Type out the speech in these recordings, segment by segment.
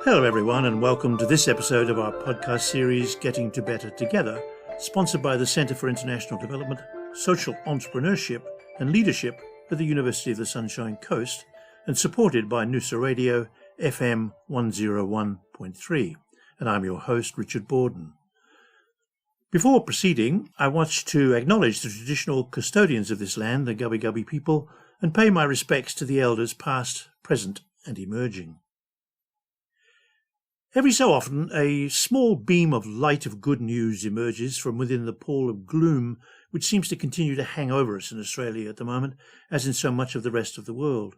Hello everyone and welcome to this episode of our podcast series Getting to Better Together, sponsored by the Centre for International Development, Social Entrepreneurship and Leadership at the University of the Sunshine Coast and supported by Noosa Radio FM 101.3. And I'm your host, Richard Borden. Before proceeding, I want to acknowledge the traditional custodians of this land, the Gubbi Gubbi people, and pay my respects to the elders past, present and emerging. Every so often, a small beam of light of good news emerges from within the pall of gloom which seems to continue to hang over us in Australia at the moment, as in so much of the rest of the world.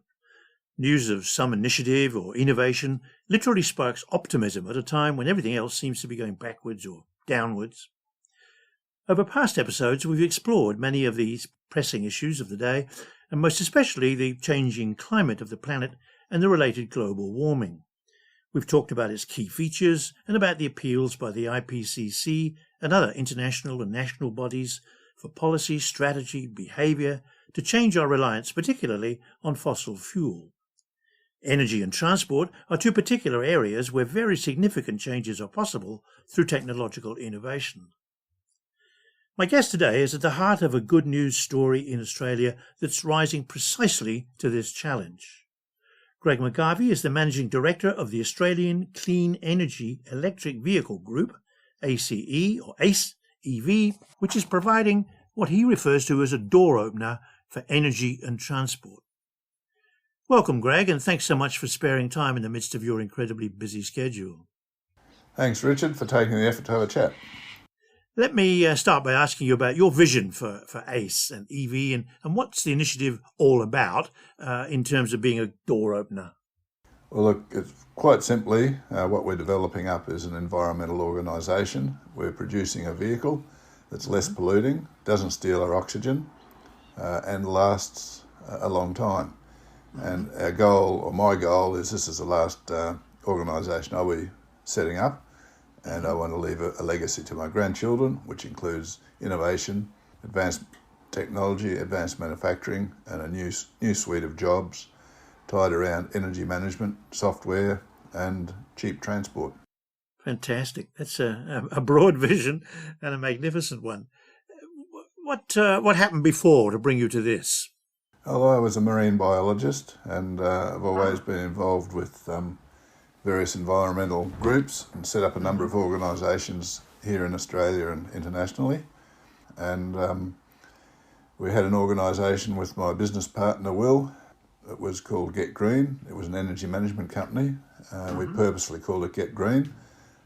News of some initiative or innovation literally sparks optimism at a time when everything else seems to be going backwards or downwards. Over past episodes, we've explored many of these pressing issues of the day, and most especially the changing climate of the planet and the related global warming. We've talked about its key features and about the appeals by the IPCC and other international and national bodies for policy, strategy, behaviour to change our reliance particularly on fossil fuel. Energy and transport are two particular areas where very significant changes are possible through technological innovation. My guest today is at the heart of a good news story in Australia that's rising precisely to this challenge. Greg McGarvie is the Managing Director of the Australian Clean Energy Electric Vehicle Group, ACE or ACE EV, which is providing what he refers to as a door opener for energy and transport. Welcome, Greg, and thanks so much for sparing time in the midst of your incredibly busy schedule. Thanks, Richard, for taking the effort to have a chat. Let me start by asking you about your vision for ACE and EV and what's the initiative all about in terms of being a door opener? Well, look, it's quite simply, what we're developing up is an environmental organisation. We're producing a vehicle that's less polluting, doesn't steal our oxygen, and lasts a long time. And our goal, or my goal, is this is the last organisation I'll be setting up. And I want to leave a legacy to my grandchildren, which includes innovation, advanced technology, advanced manufacturing, and a new suite of jobs tied around energy management, software, and cheap transport. Fantastic. That's a broad vision and a magnificent one. What happened before to bring you to this? Although I was a marine biologist, and I've always been involved with various environmental groups and set up a number of organisations here in Australia and internationally. And we had an organisation with my business partner, Will. It was called Get Green. It was an energy management company. We purposely called it Get Green.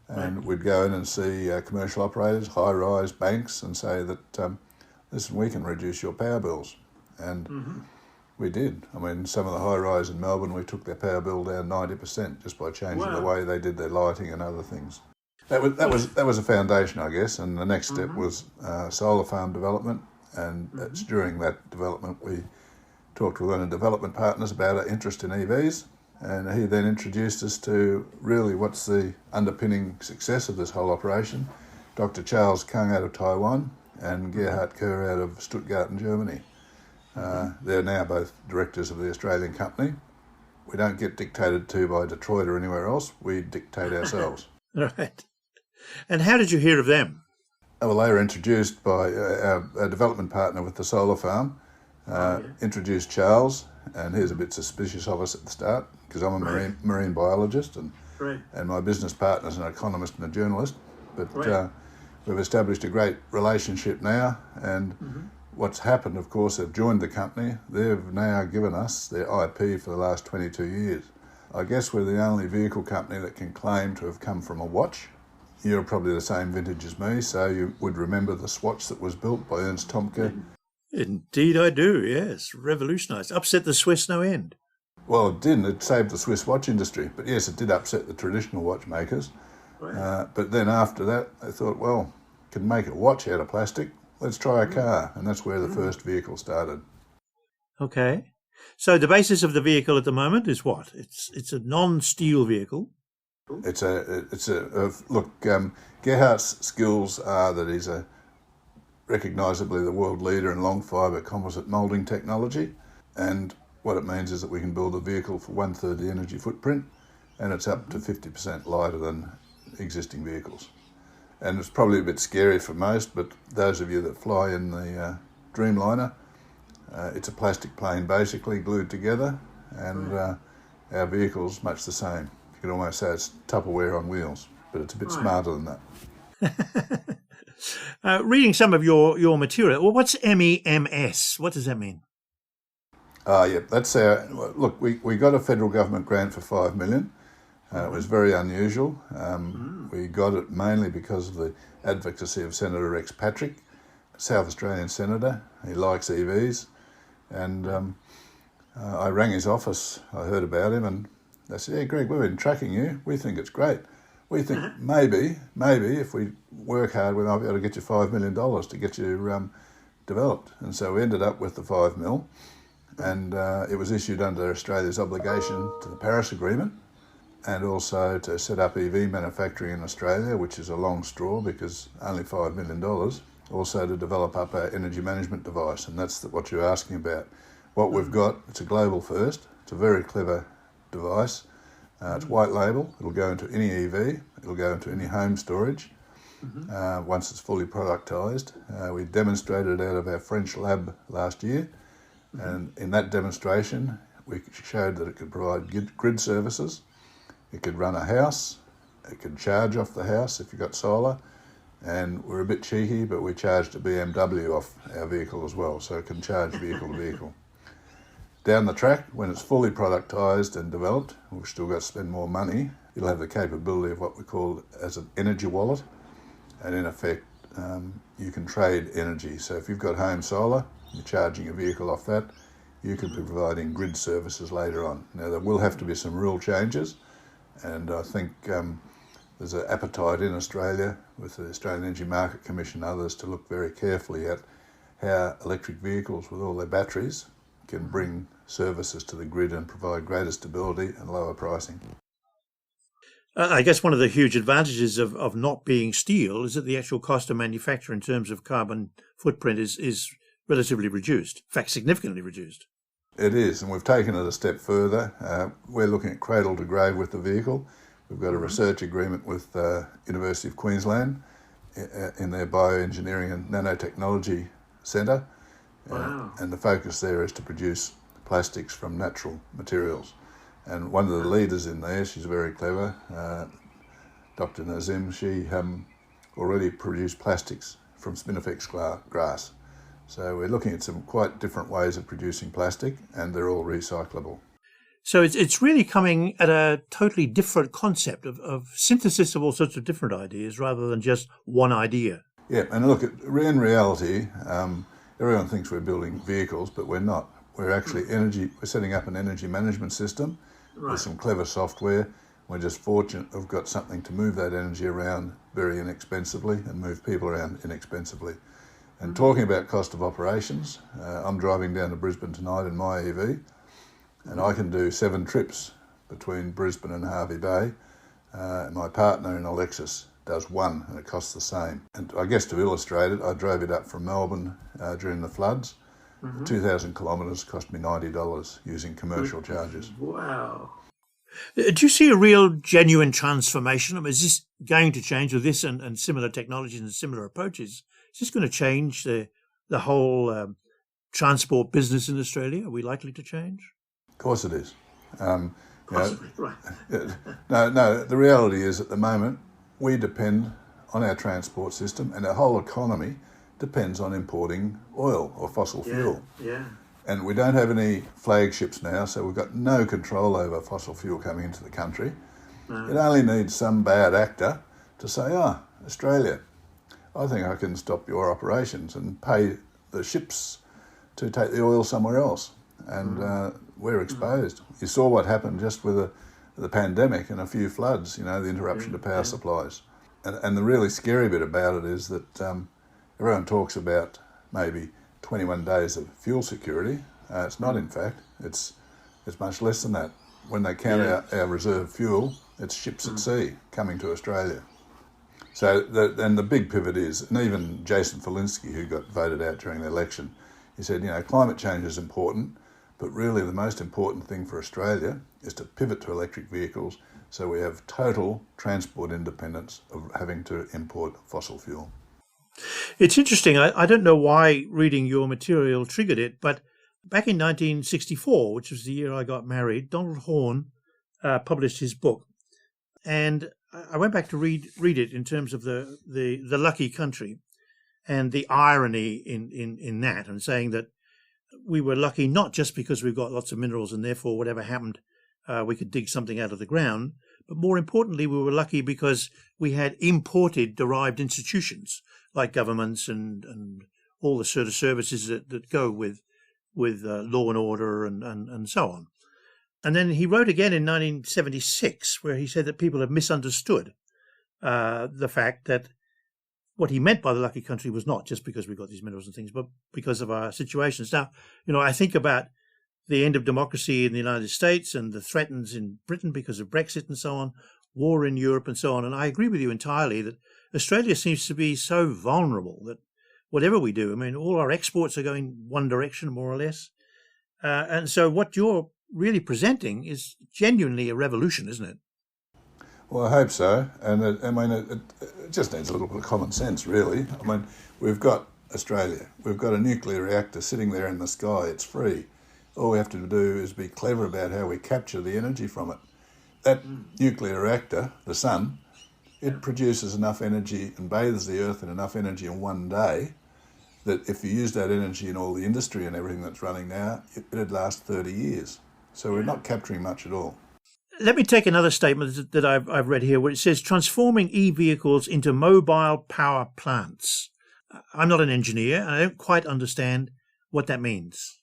And we'd go in and see commercial operators, high-rise banks, and say that, listen, we can reduce your power bills. And we did. I mean, some of the high-rise in Melbourne, we took their power bill down 90% just by changing the way they did their lighting and other things. That was a foundation, I guess, and the next step was solar farm development, and it's during that development we talked with one of the development partners about our interest in EVs, and he then introduced us to really what's the underpinning success of this whole operation. Dr. Charles Kung out of Taiwan and Gerhard Kerr out of Stuttgart in Germany. They're now both directors of the Australian company. We don't get dictated to by Detroit or anywhere else. We dictate ourselves. Right. And how did you hear of them? Well, they were introduced by our development partner with the solar farm, introduced Charles, and he was a bit suspicious of us at the start because I'm a marine biologist and my business partner's an economist and a journalist. But we've established a great relationship now, and what's happened, of course, they've joined the company. They've now given us their IP for the last 22 years. I guess we're the only vehicle company that can claim to have come from a watch. You're probably the same vintage as me, so you would remember the Swatch that was built by Ernst Tomke. Indeed I do, yes. Revolutionised. Upset the Swiss no end. Well, it didn't. It saved the Swiss watch industry. But yes, it did upset the traditional watchmakers. Right. But then after that, they thought, well, can make a watch out of plastic. Let's try a car, and that's where the first vehicle started. Okay. So the basis of the vehicle at the moment is what? It's a non-steel vehicle. Gerhardt's skills are that he's recognisably the world leader in long fibre composite moulding technology, and what it means is that we can build a vehicle for 1/3 the energy footprint, and it's up to 50% lighter than existing vehicles. And it's probably a bit scary for most, but those of you that fly in the Dreamliner, it's a plastic plane basically glued together, and our vehicle's much the same. You could almost say it's Tupperware on wheels, but it's a bit smarter than that. Reading some of your material, well, what's MEMS? What does that mean? Yeah, that's our look. We got a federal government grant for $5 million. It was very unusual. We got it mainly because of the advocacy of Senator Rex Patrick, South Australian senator. He likes EVs, and I rang his office. I heard about him, and they said, "Yeah, Greg, we've been tracking you. We think it's great. We think maybe if we work hard, we might be able to get you $5 million to get you developed." And so we ended up with the $5 million, and it was issued under Australia's obligation to the Paris Agreement, and also to set up EV manufacturing in Australia, which is a long straw because only $5 million. Also to develop up our energy management device, and that's what you're asking about. What we've got, it's a global first. It's a very clever device. It's white label. It'll go into any EV. It'll go into any home storage once it's fully productised. We demonstrated it out of our French lab last year, and in that demonstration we showed that it could provide grid services. It could run a house. It could charge off the house if you've got solar. And we're a bit cheeky, but we charged a BMW off our vehicle as well, so it can charge vehicle to vehicle. Down the track, when it's fully productised and developed, we've still got to spend more money, it'll have the capability of what we call as an energy wallet. And in effect, you can trade energy. So if you've got home solar, you're charging a vehicle off that, you could be providing grid services later on. Now, there will have to be some rule changes, and I think there's an appetite in Australia with the Australian Energy Market Commission and others to look very carefully at how electric vehicles with all their batteries can bring services to the grid and provide greater stability and lower pricing. I guess one of the huge advantages of not being steel is that the actual cost of manufacture in terms of carbon footprint is relatively reduced, in fact, significantly reduced. It is, and we've taken it a step further. We're looking at cradle to grave with the vehicle. We've got a research agreement with the University of Queensland in their bioengineering and nanotechnology centre. Wow. And the focus there is to produce plastics from natural materials. And one of the leaders in there, she's very clever, Dr. Nazim, she already produced plastics from Spinifex grass. So we're looking at some quite different ways of producing plastic, and they're all recyclable. So it's really coming at a totally different concept of synthesis of all sorts of different ideas rather than just one idea. Yeah, and look, in reality, everyone thinks we're building vehicles, but we're not. We're actually we're setting up an energy management system with some clever software. We're just fortunate we've got something to move that energy around very inexpensively and move people around inexpensively. And talking about cost of operations, I'm driving down to Brisbane tonight in my EV, and I can do 7 trips between Brisbane and Hervey Bay. My partner in a Lexus does 1, and it costs the same. And I guess to illustrate it, I drove it up from Melbourne during the floods. 2,000 kilometres cost me $90 using commercial charges. Wow. Do you see a real genuine transformation? I mean, is this going to change with this and similar technologies and similar approaches? Is this going to change the whole transport business in Australia? Are we likely to change? Of course it is. Possibly, right. No, the reality is at the moment we depend on our transport system, and our whole economy depends on importing oil or fossil fuel. Yeah. And we don't have any flagships now, so we've got no control over fossil fuel coming into the country. No. It only needs some bad actor to say, Australia, I think I can stop your operations and pay the ships to take the oil somewhere else. And we're exposed. You saw what happened just with the pandemic and a few floods, the interruption to power supplies. And the really scary bit about it is that everyone talks about maybe 21 days of fuel security. It's not, in fact. It's much less than that. When they count our reserve fuel, it's ships at sea coming to Australia. So, the big pivot is, and even Jason Falinski, who got voted out during the election, he said, climate change is important, But really the most important thing for Australia is to pivot to electric vehicles so we have total transport independence of having to import fossil fuel. It's interesting. I don't know why reading your material triggered it, but back in 1964, which was the year I got married, Donald Horne published his book. And I went back to read it in terms of the lucky country and the irony in that, and saying that we were lucky not just because we've got lots of minerals and therefore whatever happened, we could dig something out of the ground, but more importantly, we were lucky because we had imported derived institutions like governments and all the sort of services that go with law and order and so on. And then he wrote again in 1976, where he said that people have misunderstood the fact that what he meant by the lucky country was not just because we've got these minerals and things, but because of our situations. Now, I think about the end of democracy in the United States and the threats in Britain because of Brexit and so on, war in Europe and so on. And I agree with you entirely that Australia seems to be so vulnerable that whatever we do, all our exports are going one direction, more or less. And so what you're really presenting is genuinely a revolution, isn't it? Well, I hope so. And it just needs a little bit of common sense, really. We've got Australia. We've got a nuclear reactor sitting there in the sky. It's free. All we have to do is be clever about how we capture the energy from it. That nuclear reactor, the sun, it produces enough energy and bathes the earth in enough energy in one day that if you use that energy in all the industry and everything that's running now, it'd last 30 years. So we're not capturing much at all. Let me take another statement that I've read here where it says transforming e-vehicles into mobile power plants. I'm not an engineer and I don't quite understand what that means.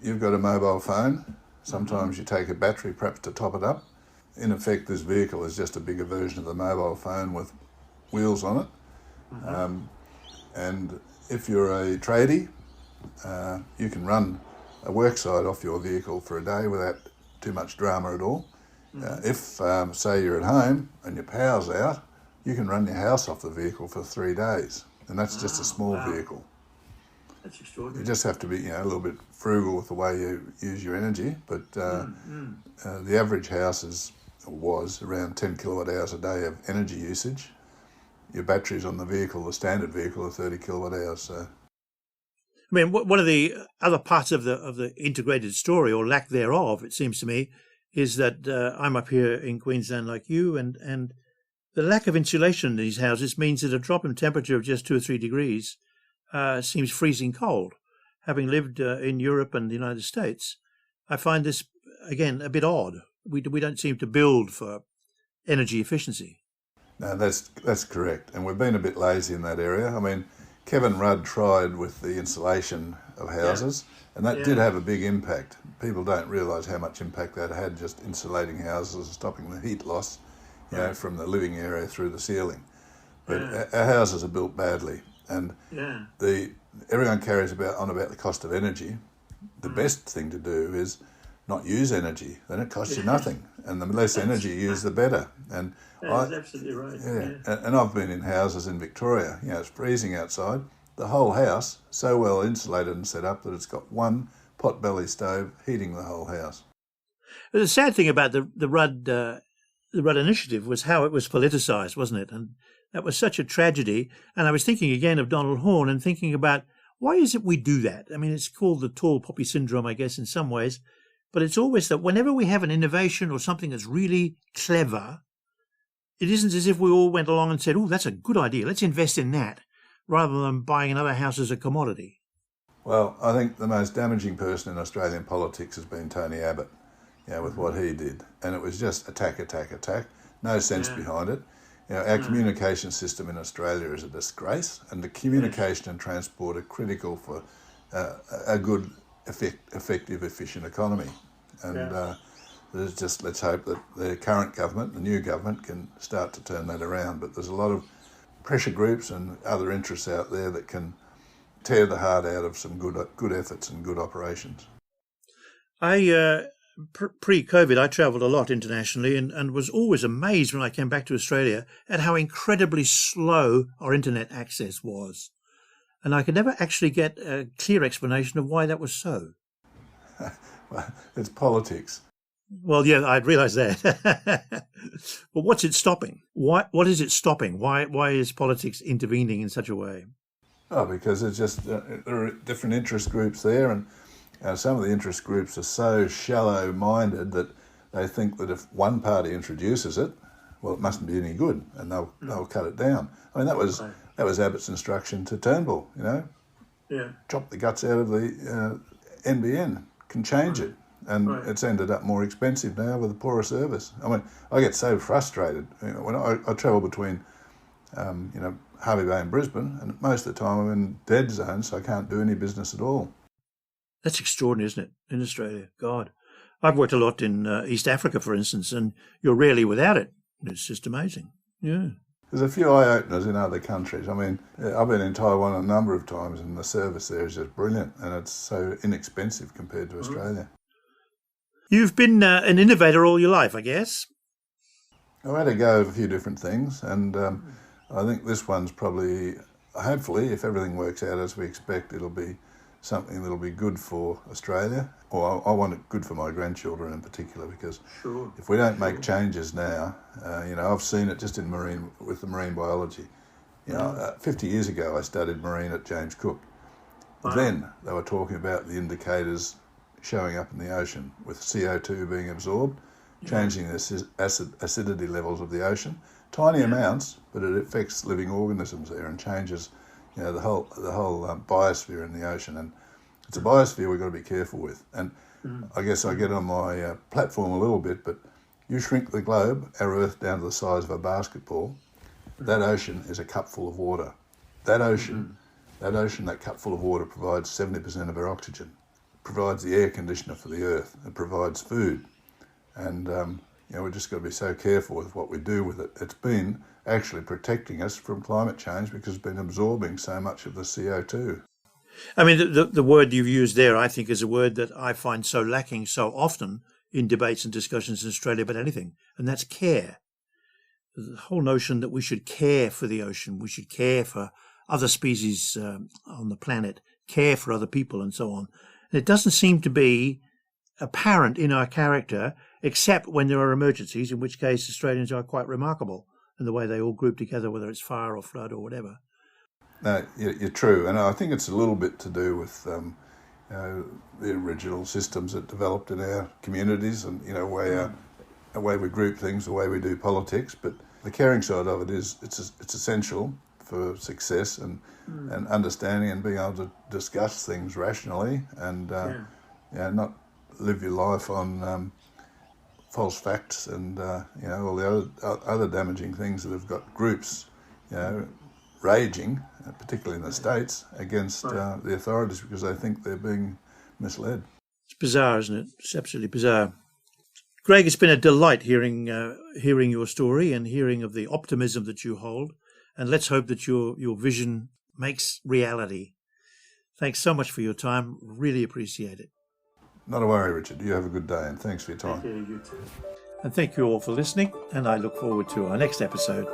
You've got a mobile phone. Sometimes you take a battery perhaps to top it up. In effect, this vehicle is just a bigger version of the mobile phone with wheels on it. And if you're a tradie, you can run a worksite off your vehicle for a day without too much drama at all. If, say, you're at home and your power's out, you can run your house off the vehicle for 3 days. And that's just a small vehicle. That's extraordinary. You just have to be a little bit frugal with the way you use your energy. But the average house was around 10 kilowatt hours a day of energy usage. Your batteries on the vehicle, the standard vehicle, are 30 kilowatt hours. So. One of the other parts of the integrated story, or lack thereof, it seems to me, is that I'm up here in Queensland like you, and the lack of insulation in these houses means that a drop in temperature of just 2 or 3 degrees seems freezing cold. Having lived in Europe and the United States, I find this, again, a bit odd. We don't seem to build for energy efficiency. No, that's correct. And we've been a bit lazy in that area. Kevin Rudd tried with the insulation of houses, and that did have a big impact. People don't realise how much impact that had, just insulating houses and stopping the heat loss, from the living area through the ceiling. But our houses are built badly, and everyone carries on about the cost of energy. The best thing to do is not use energy, then it costs you nothing. And the less energy you use, the better. And that's absolutely right. And I've been in houses in Victoria, it's freezing outside. The whole house, so well insulated and set up that it's got one pot-belly stove heating the whole house. The sad thing about the Rudd initiative was how it was politicised, wasn't it? And that was such a tragedy. And I was thinking again of Donald Horne and thinking about why is it we do that? It's called the tall poppy syndrome, I guess, in some ways. But it's always that whenever we have an innovation or something that's really clever, it isn't as if we all went along and said, oh, that's a good idea, let's invest in that, rather than buying another house as a commodity. Well, I think the most damaging person in Australian politics has been Tony Abbott, with what he did. And it was just attack, no sense behind it. Our communication system in Australia is a disgrace, and the communication and transport are critical for a good, effective, efficient economy. And let's hope that the current government, the new government, can start to turn that around. But there's a lot of pressure groups and other interests out there that can tear the heart out of some good efforts and good operations. Pre-COVID, I travelled a lot internationally and was always amazed when I came back to Australia at how incredibly slow our internet access was. And I could never actually get a clear explanation of why that was so. It's politics. Well, yeah, I'd realise that. But what's it stopping? What is it stopping? Why is politics intervening in such a way? Oh, because it's just there are different interest groups there, and some of the interest groups are so shallow-minded that they think that if one party introduces it, well, it mustn't be any good, and they'll cut it down. I mean, that was Abbott's instruction to Turnbull. Chop the guts out of the NBN, can change it. And it's ended up more expensive now with a poorer service. I mean, I get so frustrated. When I travel between, Harvey Bay and Brisbane, and most of the time I'm in dead zone, so I can't do any business at all. That's extraordinary, isn't it, in Australia? God. I've worked a lot in East Africa, for instance, and you're rarely without it. It's just amazing. Yeah. There's a few eye-openers in other countries. I mean, I've been in Taiwan a number of times, and the service there is just brilliant, and it's so inexpensive compared to Australia. You've been an innovator all your life, I guess. I've had a go at a few different things, and I think this one's probably, hopefully, if everything works out as we expect, it'll be something that'll be good for Australia, or I want it good for my grandchildren in particular, because if we don't make changes now, I've seen it just in with the marine biology. 50 years ago I studied marine at James Cook. Then they were talking about the indicators showing up in the ocean with CO2 being absorbed, changing the acidity levels of the ocean. Tiny amounts, but it affects living organisms there and changes, the whole biosphere in the ocean. And it's a biosphere we've got to be careful with. And I guess I get on my platform a little bit, but you shrink the globe, our Earth, down to the size of a basketball. That ocean is a cupful of water. That ocean, that cupful of water provides 70% of our oxygen, provides the air conditioner for the Earth, it provides food. And, we've just got to be so careful with what we do with it. It's been actually protecting us from climate change because it's been absorbing so much of the CO2. I mean, the word you've used there, I think, is a word that I find so lacking so often in debates and discussions in Australia about anything, and that's care. The whole notion that we should care for the ocean, we should care for other species on the planet, care for other people and so on. And it doesn't seem to be apparent in our character, except when there are emergencies, in which case Australians are quite remarkable in the way they all group together, whether it's fire or flood or whatever. No, you're true, and I think it's a little bit to do with the original systems that developed in our communities, and the way we group things, the way we do politics. But the caring side of it is it's essential for success and understanding and being able to discuss things rationally and not live your life on false facts and all the other damaging things that have got groups raging, particularly in the States, against the authorities because they think they're being misled. It's bizarre, isn't it? It's absolutely bizarre. Greg, it's been a delight hearing your story and hearing of the optimism that you hold, and let's hope that your vision makes reality. Thanks so much for your time. Really appreciate it. Not a worry, Richard. You have a good day, and thanks for your time. Thank you, you too. And thank you all for listening, and I look forward to our next episode.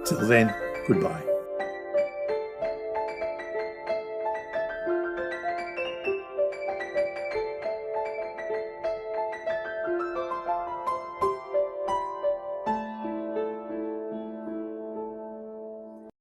Till then, goodbye.